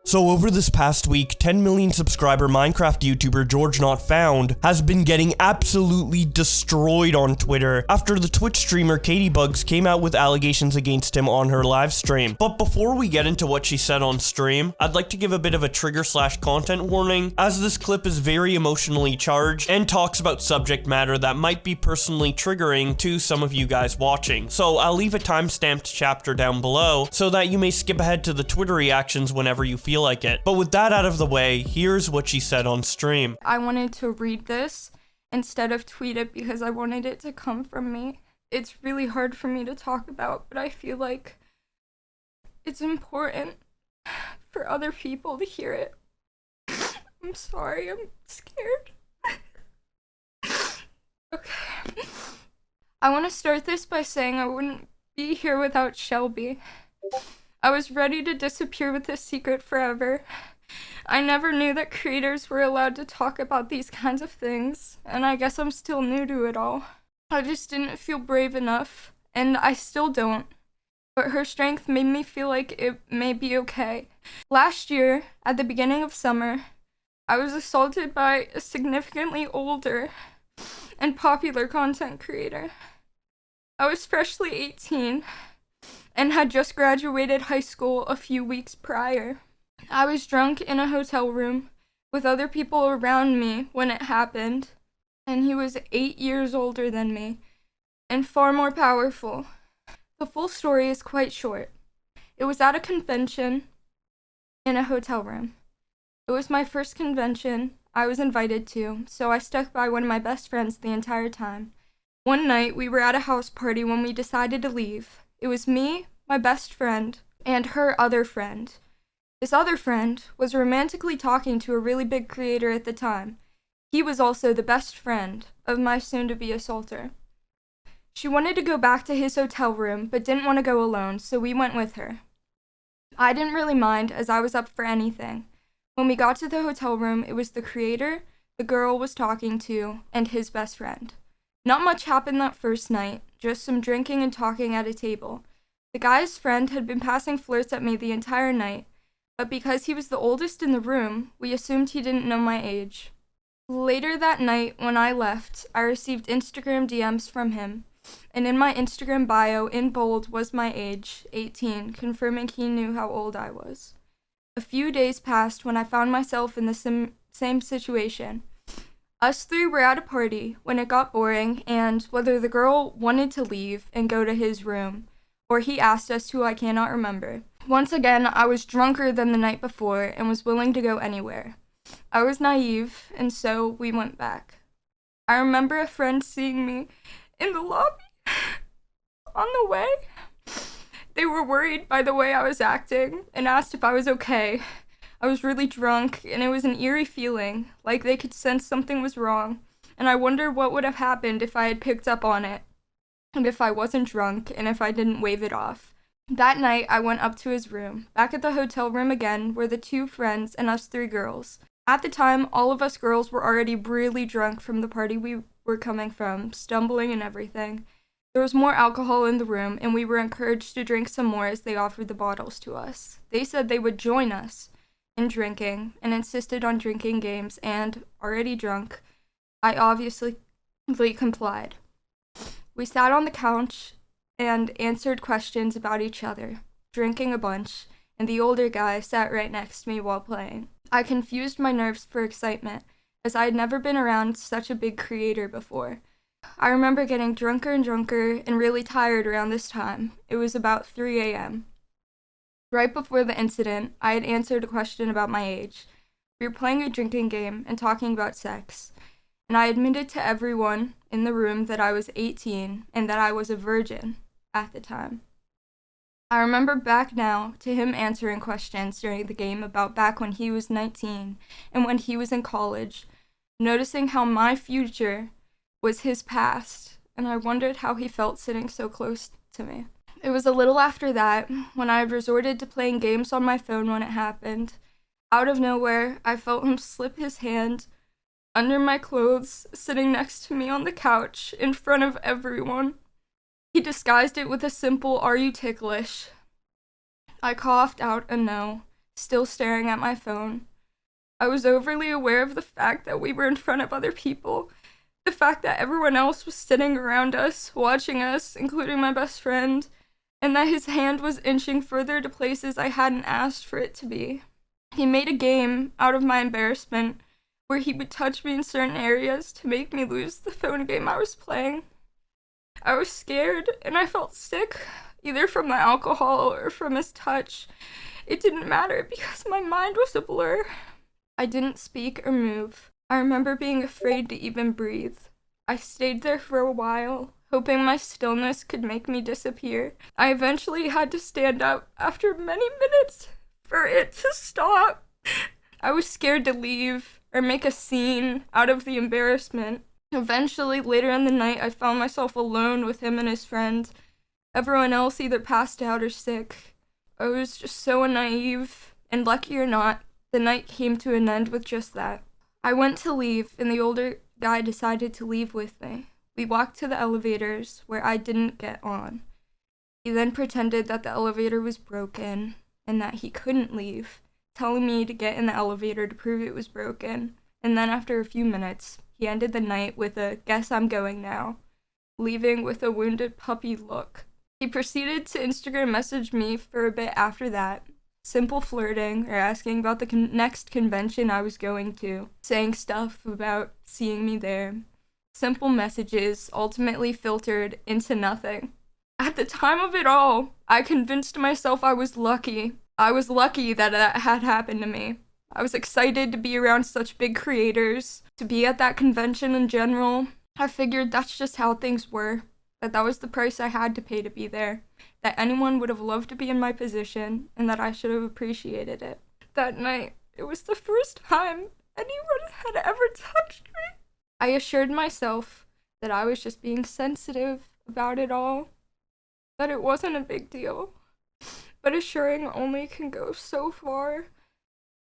So over this past week, 10 million subscriber Minecraft YouTuber GeorgeNotFound has been getting absolutely destroyed on Twitter after the Twitch streamer Caitibugz came out with allegations against him on her live stream. But before we get into what she said on stream, I'd like to give a bit of a trigger/content warning, as this clip is very emotionally charged and talks about subject matter that might be personally triggering to some of you guys watching. So I'll leave a time-stamped chapter down below so that you may skip ahead to the Twitter reactions whenever you feel like it. But with that out of the way, here's what she said on stream. I wanted to read this instead of tweet it because I wanted it to come from me. It's really hard for me to talk about, but I feel like it's important for other people to hear it. I'm sorry, I'm scared. Okay. I want to start this by saying I wouldn't be here without Shelby. I was ready to disappear with this secret forever. I never knew that creators were allowed to talk about these kinds of things, and I guess I'm still new to it all. I just didn't feel brave enough, and I still don't. But her strength made me feel like it may be okay. Last year, at the beginning of summer, I was assaulted by a significantly older and popular content creator. I was freshly 18 and had just graduated high school a few weeks prior. I was drunk in a hotel room with other people around me when it happened, and he was 8 years older than me and far more powerful. The full story is quite short. It was at a convention in a hotel room. It was my first convention I was invited to, so I stuck by one of my best friends the entire time. One night, we were at a house party when we decided to leave. It was me, my best friend, and her other friend. This other friend was romantically talking to a really big creator at the time. He was also the best friend of my soon-to-be assaulter. She wanted to go back to his hotel room, but didn't want to go alone, so we went with her. I didn't really mind, as I was up for anything. When we got to the hotel room, it was the creator, the girl was talking to, and his best friend. Not much happened that first night, just some drinking and talking at a table. The guy's friend had been passing flirts at me the entire night, but because he was the oldest in the room, we assumed he didn't know my age. Later that night, when I left, I received Instagram DMs from him, and in my Instagram bio, in bold, was my age, 18, confirming he knew how old I was. A few days passed when I found myself in the same situation. Us three were at a party when it got boring, and whether the girl wanted to leave and go to his room, or he asked us to, I cannot remember. Once again, I was drunker than the night before and was willing to go anywhere. I was naive, and so we went back. I remember a friend seeing me in the lobby on the way. They were worried by the way I was acting and asked if I was okay. I was really drunk, and it was an eerie feeling, like they could sense something was wrong, and I wondered what would have happened if I had picked up on it, and if I wasn't drunk, and if I didn't wave it off. That night, I went up to his room. Back at the hotel room again were the two friends and us three girls. At the time, all of us girls were already really drunk from the party we were coming from, stumbling and everything. There was more alcohol in the room, and we were encouraged to drink some more as they offered the bottles to us. They said they would join us in drinking, and insisted on drinking games, and, already drunk, I obviously complied. We sat on the couch and answered questions about each other, drinking a bunch, and the older guy sat right next to me while playing. I confused my nerves for excitement, as I had never been around such a big creator before. I remember getting drunker and drunker and really tired around this time. It was about 3 a.m. Right before the incident, I had answered a question about my age. We were playing a drinking game and talking about sex, and I admitted to everyone in the room that I was 18 and that I was a virgin at the time. I remember back now to him answering questions during the game about back when he was 19 and when he was in college, noticing how my future was his past, and I wondered how he felt sitting so close to me. It was a little after that, when I had resorted to playing games on my phone when it happened. Out of nowhere, I felt him slip his hand under my clothes, sitting next to me on the couch, in front of everyone. He disguised it with a simple, "Are you ticklish?" I coughed out a no, still staring at my phone. I was overly aware of the fact that we were in front of other people, the fact that everyone else was sitting around us, watching us, including my best friend, and that his hand was inching further to places I hadn't asked for it to be. He made a game out of my embarrassment, where he would touch me in certain areas to make me lose the phone game I was playing. I was scared, and I felt sick, either from the alcohol or from his touch. It didn't matter because my mind was a blur. I didn't speak or move. I remember being afraid to even breathe. I stayed there for a while, hoping my stillness could make me disappear. I eventually had to stand up after many minutes for it to stop. I was scared to leave or make a scene out of the embarrassment. Eventually, later in the night, I found myself alone with him and his friend. Everyone else either passed out or sick. I was just so naive, and lucky or not, the night came to an end with just that. I went to leave, and the older guy decided to leave with me. We walked to the elevators, where I didn't get on. He then pretended that the elevator was broken, and that he couldn't leave, telling me to get in the elevator to prove it was broken, and then after a few minutes, he ended the night with a "guess I'm going now," leaving with a wounded puppy look. He proceeded to Instagram message me for a bit after that, simple flirting or asking about the next convention I was going to, saying stuff about seeing me there. Simple messages ultimately filtered into nothing. At the time of it all, I convinced myself I was lucky. I was lucky that that had happened to me. I was excited to be around such big creators, to be at that convention in general. I figured that's just how things were, that was the price I had to pay to be there, that anyone would have loved to be in my position, and that I should have appreciated it. That night, it was the first time anyone had ever touched me. I assured myself that I was just being sensitive about it all, that it wasn't a big deal, but assuring only can go so far.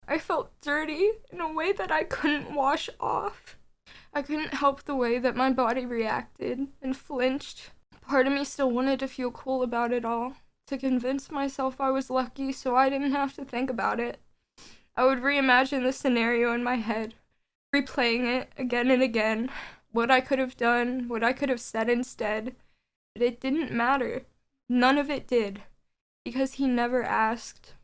I felt dirty in a way that I couldn't wash off. I couldn't help the way that my body reacted and flinched. Part of me still wanted to feel cool about it all, to convince myself I was lucky so I didn't have to think about it. I would reimagine the scenario in my head, replaying it again and again, what I could have done, what I could have said instead. But it didn't matter. None of it did, because he never asked,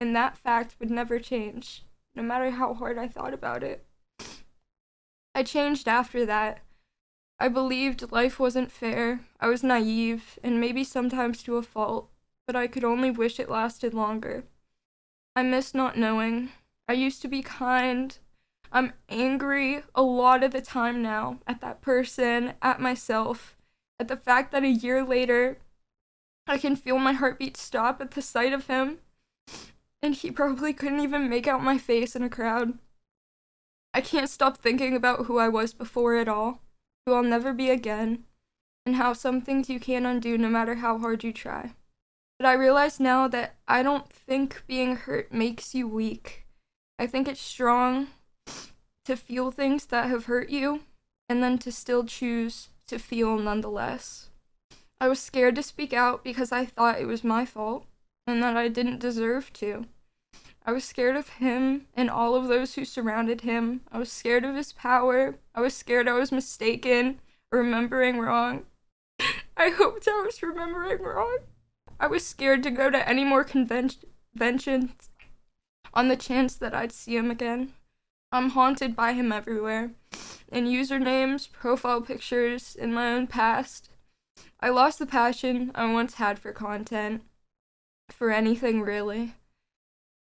and that fact would never change, no matter how hard I thought about it. I changed after that. I believed life wasn't fair. I was naive, and maybe sometimes to a fault, but I could only wish it lasted longer. I miss not knowing. I used to be kind. I'm angry a lot of the time now at that person, at myself, at the fact that a year later, I can feel my heartbeat stop at the sight of him, and he probably couldn't even make out my face in a crowd. I can't stop thinking about who I was before it all, who I'll never be again, and how some things you can't undo no matter how hard you try. But I realize now that I don't think being hurt makes you weak. I think it's strong to feel things that have hurt you, and then to still choose to feel nonetheless. I was scared to speak out because I thought it was my fault, and that I didn't deserve to. I was scared of him and all of those who surrounded him. I was scared of his power. I was scared I was mistaken or remembering wrong. I hoped I was remembering wrong. I was scared to go to any more conventions on the chance that I'd see him again. I'm haunted by him everywhere, in usernames, profile pictures, in my own past. I lost the passion I once had for content, for anything really.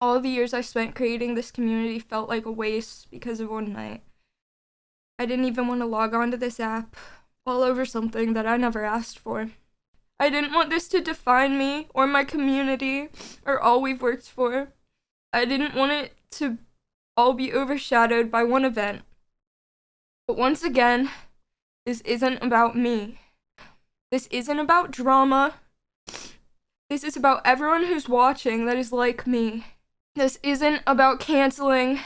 All the years I spent creating this community felt like a waste because of one night. I didn't even want to log on to this app, all over something that I never asked for. I didn't want this to define me, or my community, or all we've worked for. I didn't want it to all be overshadowed by one event. But once again, this isn't about me. This isn't about drama. This is about everyone who's watching that is like me. This isn't about canceling.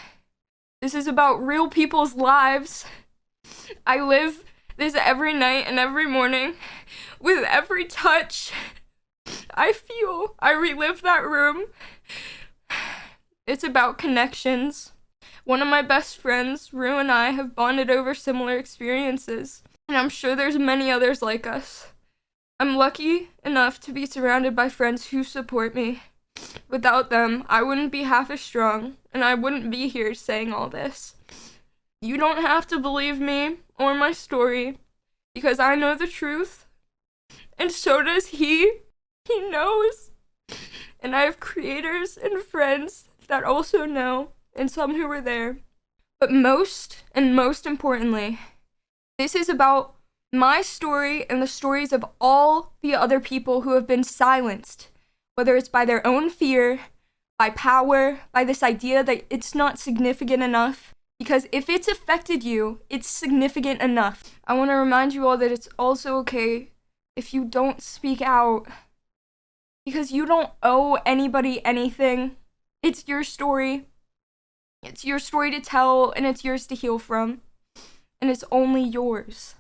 This is about real people's lives. I live this every night and every morning. With every touch I feel, I relive that room. It's about connections. One of my best friends, Rue, and I have bonded over similar experiences, and I'm sure there's many others like us. I'm lucky enough to be surrounded by friends who support me. Without them, I wouldn't be half as strong, and I wouldn't be here saying all this. You don't have to believe me or my story, because I know the truth, and so does he. He knows. And I have creators and friends that also know, and some who were there. But most importantly, this is about my story and the stories of all the other people who have been silenced, whether it's by their own fear, by power, by this idea that it's not significant enough. Because if it's affected you, it's significant enough. I want to remind you all that it's also okay if you don't speak out. Because you don't owe anybody anything. It's your story. It's your story to tell, and it's yours to heal from. And it's only yours.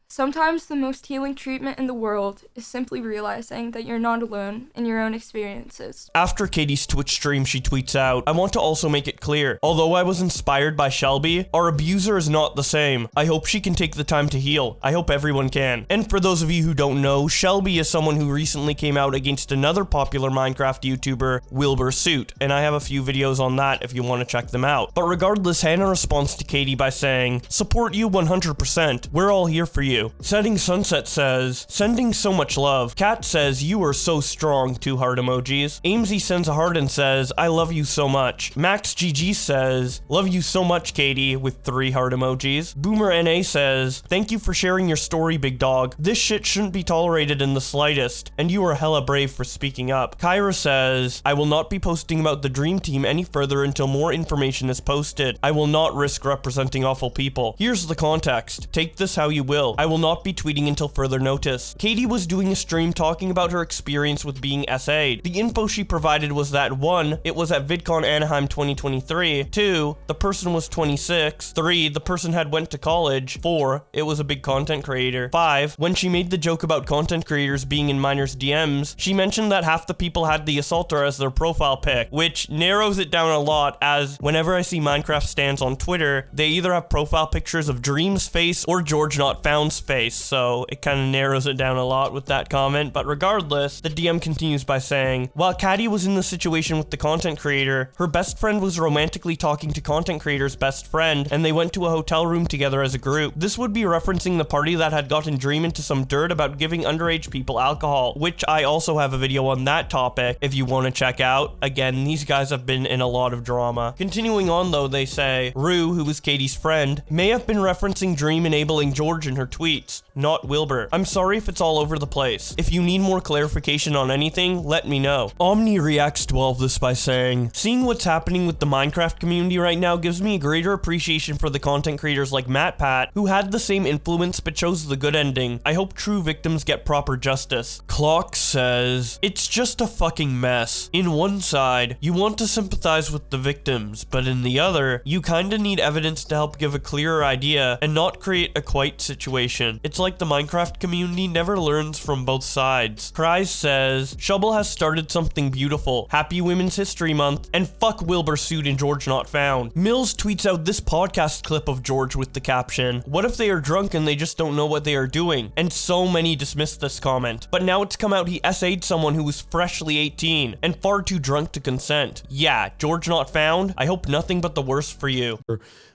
Sometimes the most healing treatment in the world is simply realizing that you're not alone in your own experiences. After Katie's Twitch stream, she tweets out, I want to also make it clear, although I was inspired by Shelby, our abuser is not the same. I hope she can take the time to heal. I hope everyone can. And for those of you who don't know, Shelby is someone who recently came out against another popular Minecraft YouTuber, Wilbur Suit, and I have a few videos on that if you want to check them out. But regardless, Hannah responds to Katie by saying, support you 100%. We're all here for you. Setting Sunset says, sending so much love. Kat says, you are so strong, 2 heart emojis. Amesy sends a heart and says, I love you so much. Max GG says, love you so much, Katie, with 3 heart emojis. Boomer NA says, thank you for sharing your story, big dog. This shit shouldn't be tolerated in the slightest, and you are hella brave for speaking up. Kyra says, I will not be posting about the Dream Team any further until more information is posted. I will not risk representing awful people. Here's the context. Take this how you will. I will not be tweeting until further notice. Katie was doing a stream talking about her experience with being SA'd. The info she provided was that 1, it was at VidCon Anaheim 2023, 2, the person was 26, 3, the person had went to college, 4, it was a big content creator, 5, when she made the joke about content creators being in minors' DMs, she mentioned that half the people had the assaulter as their profile pic, which narrows it down a lot, as whenever I see Minecraft stans on Twitter, they either have profile pictures of Dream's face or GeorgeNotFound's face, so it kind of narrows it down a lot with that comment. But regardless, the DM continues by saying, while Caddy was in the situation with the content creator, her best friend was romantically talking to content creator's best friend, and they went to a hotel room together as a group. This would be referencing the party that had gotten Dream into some dirt about giving underage people alcohol, which I also have a video on that topic if you want to check out. Again, these guys have been in a lot of drama. Continuing on though, they say, Rue, who was Katie's friend, may have been referencing Dream enabling George in her tweets, not Wilbur. I'm sorry if it's all over the place. If you need more clarification on anything, let me know. Omni reacts to all of this by saying, seeing what's happening with the Minecraft community right now gives me a greater appreciation for the content creators like MatPat, who had the same influence but chose the good ending. I hope true victims get proper justice. Clock says, it's just a fucking mess. In one side, you want to sympathize with the victims, but in the other, you kinda need evidence to help give a clearer idea and not create a quite situation. It's like the Minecraft community never learns from both sides. Cries says, Shubble has started something beautiful. Happy Women's History Month, and fuck Wilbur Suit and GeorgeNotFound. Mills tweets out this podcast clip of George with the caption, what if they are drunk and they just don't know what they are doing? And so many dismissed this comment. But now it's come out he SA'd someone who was freshly 18 and far too drunk to consent. Yeah, GeorgeNotFound, I hope nothing but the worst for you.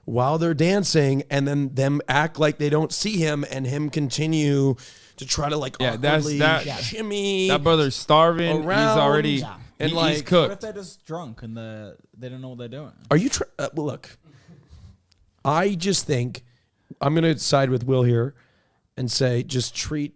While they're dancing, and then them act like they don't see him, and him continue to try to like awkwardly shimmy. That brother's starving. Around. He's already And he's like, cooked. What if they're just drunk and they don't know what they're doing? Are you? Well, look, I just think I'm gonna side with Will here and say just treat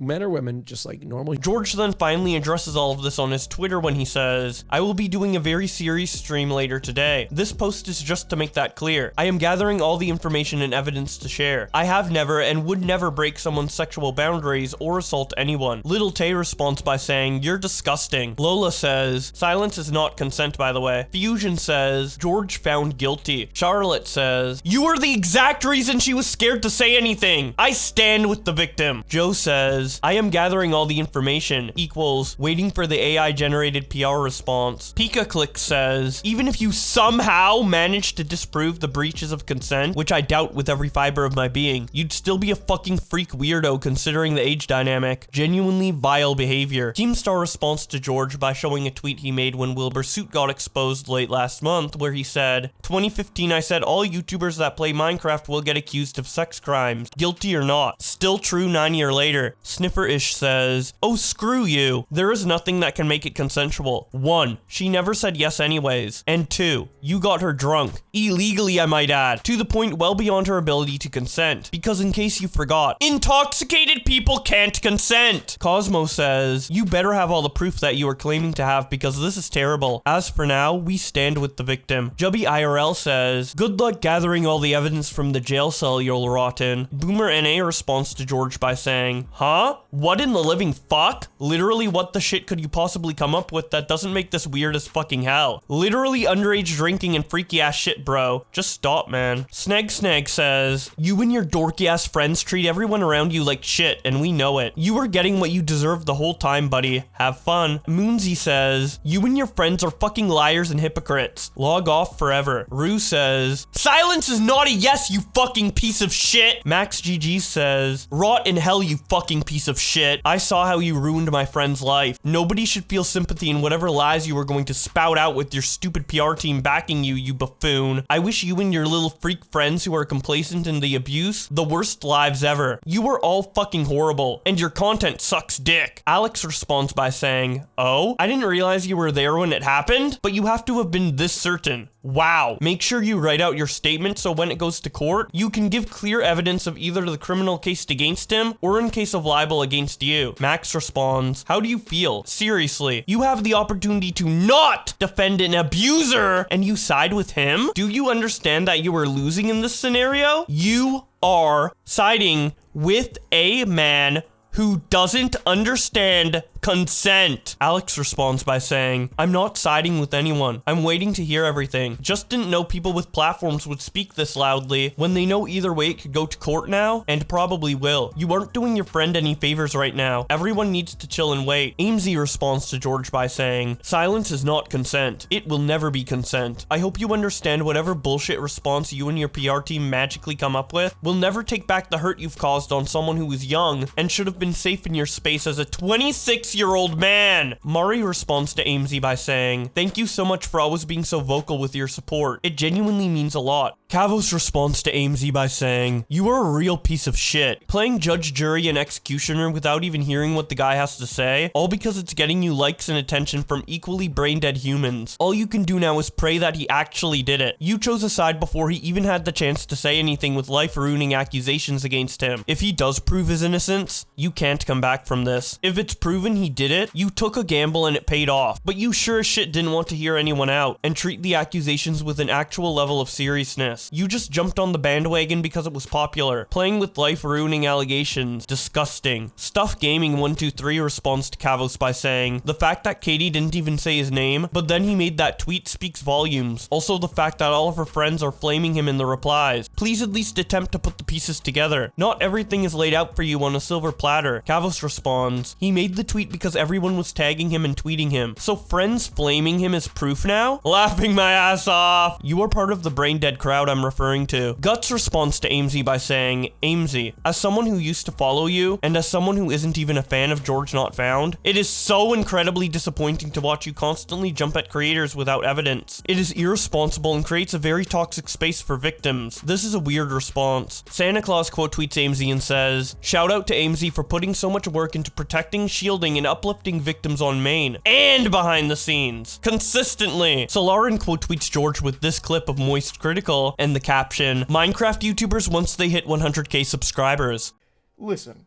men or women just like normal. George then finally addresses all of this on his Twitter when he says, I will be doing a very serious stream later today. This post is just to make that clear. I am gathering all the information and evidence to share. I have never and would never break someone's sexual boundaries or assault anyone. Little Tay responds by saying, you're disgusting. Lola says, silence is not consent, by the way. Fusion says, George found guilty. Charlotte says, you are the exact reason she was scared to say anything. I stand with the victim. Joe says, says, I am gathering all the information, equals waiting for the AI generated PR response. PikaClick says, even if you somehow manage to disprove the breaches of consent, which I doubt with every fiber of my being, you'd still be a fucking freak weirdo considering the age dynamic. Genuinely vile behavior. Teamstar responds to George by showing a tweet he made when Wilbur's suit got exposed late last month, where he said, 2015 I said all YouTubers that play Minecraft will get accused of sex crimes, guilty or not. Still true 9 years later. Sniffer-ish says, oh screw you. There is nothing that can make it consensual. 1. She never said yes anyways. And 2. You got her drunk. Illegally I might add. To the point well beyond her ability to consent. Because in case you forgot, intoxicated people can't consent. Cosmo says, you better have all the proof that you are claiming to have because this is terrible. As for now, we stand with the victim. Jubby IRL says, good luck gathering all the evidence from the jail cell you'll rot in. Boomer NA responds to George by saying, huh? What in the living fuck? Literally what the shit could you possibly come up with that doesn't make this weird as fucking hell? Literally underage drinking and freaky ass shit, bro. Just stop, man. Snag says, you and your dorky ass friends treat everyone around you like shit and we know it. You are getting what you deserve the whole time, buddy. Have fun. Moonsy says, you and your friends are fucking liars and hypocrites. Log off forever. Rue says, silence is not a yes, you fucking piece of shit. Max GG says, rot in hell, you fucking piece of shit. I saw how you ruined my friend's life. Nobody should feel sympathy in whatever lies you were going to spout out with your stupid PR team backing you, you buffoon. I wish you and your little freak friends who are complacent in the abuse the worst lives ever. You are all fucking horrible, and your content sucks dick. Alex responds by saying, oh, I didn't realize you were there when it happened, but you have to have been this certain. Wow. Make sure you write out your statement so when it goes to court, you can give clear evidence of either the criminal case against him or in case of libel against you. Max responds, how do you feel? Seriously, you have the opportunity to not defend an abuser and you side with him? Do you understand that you are losing in this scenario? You are siding with a man who doesn't understand consent. Alex responds by saying, I'm not siding with anyone. I'm waiting to hear everything. Just didn't know people with platforms would speak this loudly when they know either way it could go to court now and probably will. You aren't doing your friend any favors right now. Everyone needs to chill and wait. Amesy responds to George by saying, silence is not consent. It will never be consent. I hope you understand whatever bullshit response you and your PR team magically come up with will never take back the hurt you've caused on someone who was young and should have been safe in your space as a 26-year-old man. Mari responds to Amesy by saying, thank you so much for always being so vocal with your support. It genuinely means a lot. Kavos responds to Amesy by saying, you are a real piece of shit. Playing judge, jury, and executioner without even hearing what the guy has to say, all because it's getting you likes and attention from equally brain-dead humans. All you can do now is pray that he actually did it. You chose a side before he even had the chance to say anything with life-ruining accusations against him. If he does prove his innocence, you can't come back from this. If it's proven he did it, you took a gamble and it paid off, but you sure as shit didn't want to hear anyone out and treat the accusations with an actual level of seriousness. You just jumped on the bandwagon because it was popular. Playing with life-ruining allegations. Disgusting. Stuff Gaming 123 responds to Kavos by saying, the fact that Katie didn't even say his name, but then he made that tweet speaks volumes. Also the fact that all of her friends are flaming him in the replies. Please at least attempt to put the pieces together. Not everything is laid out for you on a silver platter. Kavos responds, he made the tweet because everyone was tagging him and tweeting him. So friends flaming him is proof now? Laughing my ass off. You are part of the brain dead crowd I'm referring to. Guts responds to Amesy by saying, Amesy, as someone who used to follow you, and as someone who isn't even a fan of GeorgeNotFound, it is so incredibly disappointing to watch you constantly jump at creators without evidence. It is irresponsible and creates a very toxic space for victims. This is a weird response. Santa Claus quote tweets Amesy and says, shout out to Amesy for putting so much work into protecting, shielding, and uplifting victims on main and behind the scenes consistently. Solarin quote tweets George with this clip of Moist Critical and the caption, Minecraft YouTubers once they hit 100k subscribers. Listen,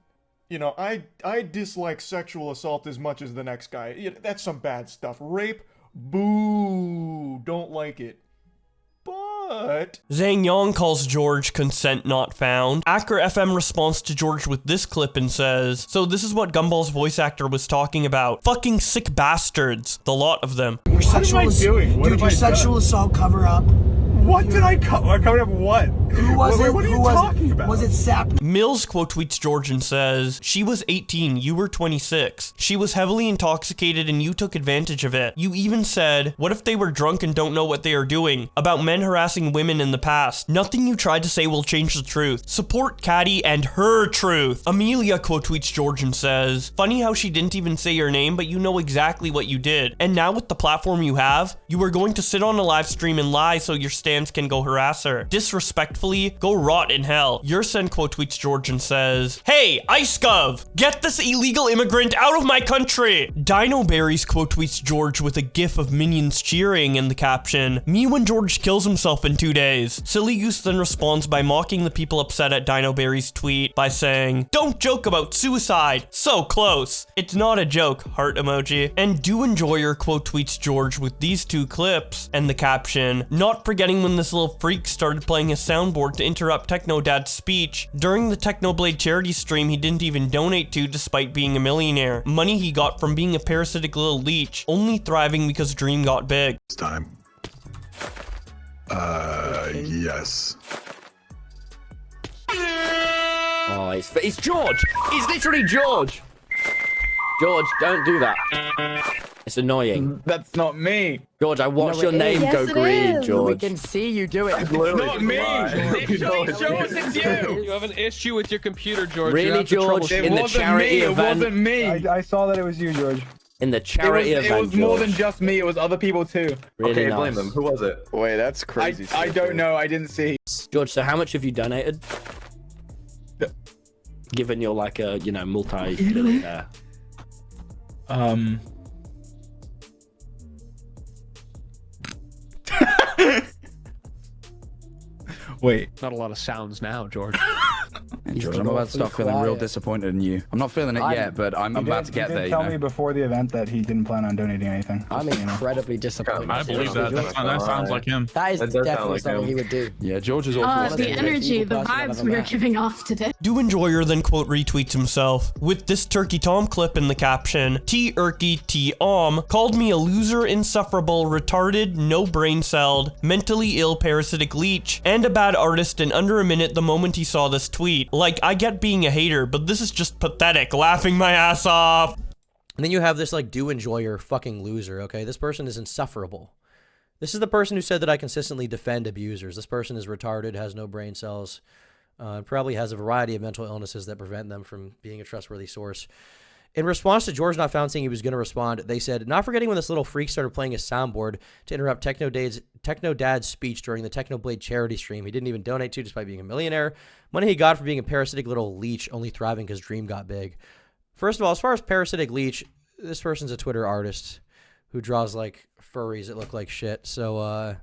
you know, I dislike sexual assault as much as the next guy. That's some bad stuff. Rape, boo, don't like it. But Zhang Yang calls George consent not found. Acker FM responds to George with this clip and says, so this is what Gumball's voice actor was talking about. Fucking sick bastards. The lot of them. What am I doing? What Dude, your sexual assault cover up. What did I cover up what? Who was it? What are you Who was talking it? about? Was it Sap? Mills quote tweets George and says, "She was 18, you were 26. She was heavily intoxicated and you took advantage of it. You even said, what if they were drunk and don't know what they are doing? About men harassing women in the past. Nothing you tried to say will change the truth. Support Caddy and her truth." Amelia quote tweets George and says, "Funny how she didn't even say your name, but you know exactly what you did. And now with the platform you have, you are going to sit on a live stream and lie so your stans can go harass her. Disrespectfully, go rot in hell." Yersen quote tweets George and says, "Hey, IceGov, get this illegal immigrant out of my country." Dino Berries quote tweets George with a gif of minions cheering in the caption, "Me when George kills himself in 2 days." Silly Goose then responds by mocking the people upset at Dino Berries' tweet by saying, "Don't joke about suicide, so close." It's not a joke, heart emoji. And Do Enjoyer quote tweets George with these two clips and the caption, "Not forgetting when this little freak started playing his soundboard to interrupt Techno Dad's speech. During the Technoblade charity stream he didn't even donate to despite being a millionaire. Money he got from being a parasitic little leech, only thriving because Dream got big." It's time. Yes. Oh, it's George! It's literally George! George, don't do that. It's annoying. That's not me. George, I watched your name go green, George. We can see you do it. It's not me. Literally, George, it's you. You have an issue with your computer, George. Really, George? In the charity event? It wasn't me. I saw that it was you, George. In the charity event, It was more George. than just me. It was other people too. Really okay, nice. blame them. Who was it? Wait, that's crazy. I don't know. I didn't see. George, so how much have you donated? Given you're like a, you know, multi-millionaire. Wait. Not a lot of sounds now, George. George, I'm about to start feeling real disappointed in you. I'm not feeling it yet, but I'm about to get there. He did tell me before the event that he didn't plan on donating anything. I'm incredibly disappointed. I believe that. That sounds like him. That is definitely like something he would do. Yeah, George is awful. The energy, the vibes we are giving off today. Do Enjoyer then quote retweets himself with this Turkey Tom clip in the caption, "T Erky T called me a loser, insufferable, retarded, no brain celled, mentally ill parasitic leech, and a bad artist in under a minute the moment he saw this tweet. Like, I get being a hater, but this is just pathetic, laughing my ass off." And then you have this like Do Enjoyer fucking loser, okay? This person is insufferable. This is the person who said that I consistently defend abusers. This person is retarded, has no brain cells, probably has a variety of mental illnesses that prevent them from being a trustworthy source. In response to GeorgeNotFound saying he was going to respond, they said, "Not forgetting when this little freak started playing his soundboard to interrupt Techno Dad's speech during the Technoblade charity stream he didn't even donate to despite being a millionaire. Money he got from being a parasitic little leech, only thriving because Dream got big." First of all, as far as parasitic leech, this person's a Twitter artist who draws like furries that look like shit. So,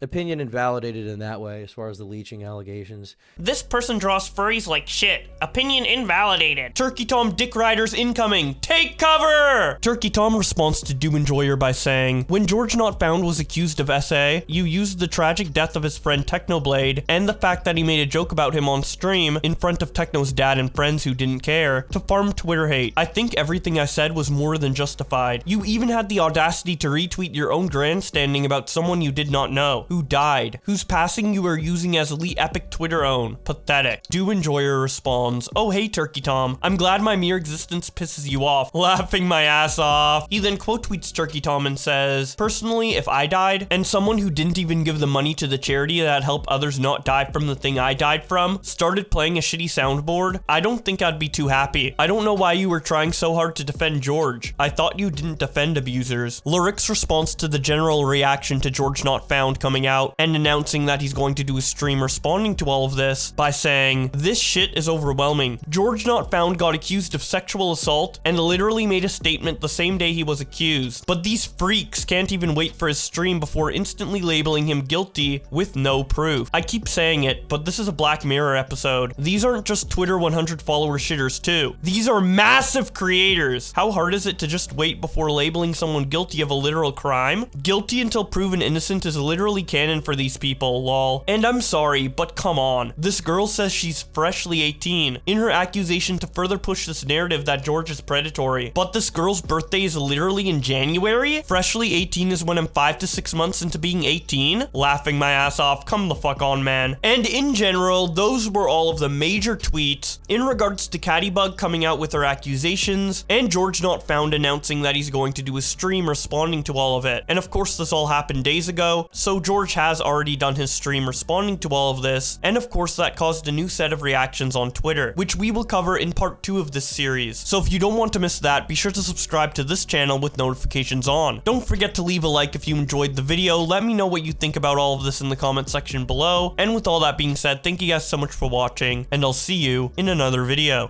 opinion invalidated in that way as far as the leeching allegations. This person draws furries like shit. Opinion invalidated. Turkey Tom Dick Riders incoming. Take cover! Turkey Tom responds to Do Enjoyer by saying, "When GeorgeNotFound was accused of SA, you used the tragic death of his friend Technoblade and the fact that he made a joke about him on stream in front of Techno's dad and friends who didn't care to farm Twitter hate. I think everything I said was more than justified. You even had the audacity to retweet your own grandstanding about someone you did not know, who died, whose passing you were using as the epic Twitter own. Pathetic." Do Enjoyer responds, "Oh hey Turkey Tom, I'm glad my mere existence pisses you off," laughing my ass off. He then quote tweets Turkey Tom and says, "Personally, if I died, and someone who didn't even give the money to the charity that helped others not die from the thing I died from started playing a shitty soundboard, I don't think I'd be too happy. I don't know why you were trying so hard to defend George. I thought you didn't defend abusers." Lyric's response to the general reaction to GeorgeNotFound coming out and announcing that he's going to do a stream responding to all of this by saying, "This shit is overwhelming. GeorgeNotFound got accused of sexual assault and literally made a statement the same day he was accused. But these freaks can't even wait for his stream before instantly labeling him guilty with no proof. I keep saying it, but this is a Black Mirror episode. These aren't just Twitter 100 follower shitters too. These are massive creators. How hard is it to just wait before labeling someone guilty of a literal crime? Guilty until proven innocent is literally canon for these people, lol. And I'm sorry, but come on. This girl says she's freshly 18 in her accusation to further push this narrative that George is predatory. But this girl's birthday is literally in January? Freshly 18 is when I'm 5 to 6 months into being 18? Laughing my ass off, come the fuck on, man. And in general, those were all of the major tweets in regards to Caitibugz coming out with her accusations, and GeorgeNotFound announcing that he's going to do a stream responding to all of it. And of course, this all happened days ago, so George has already done his stream responding to all of this, and of course that caused a new set of reactions on Twitter, which we will cover in part 2 of this series. So if you don't want to miss that, be sure to subscribe to this channel with notifications on. Don't forget to leave a like if you enjoyed the video. Let me know what you think about all of this in the comment section below. And with all that being said, thank you guys so much for watching, and I'll see you in another video.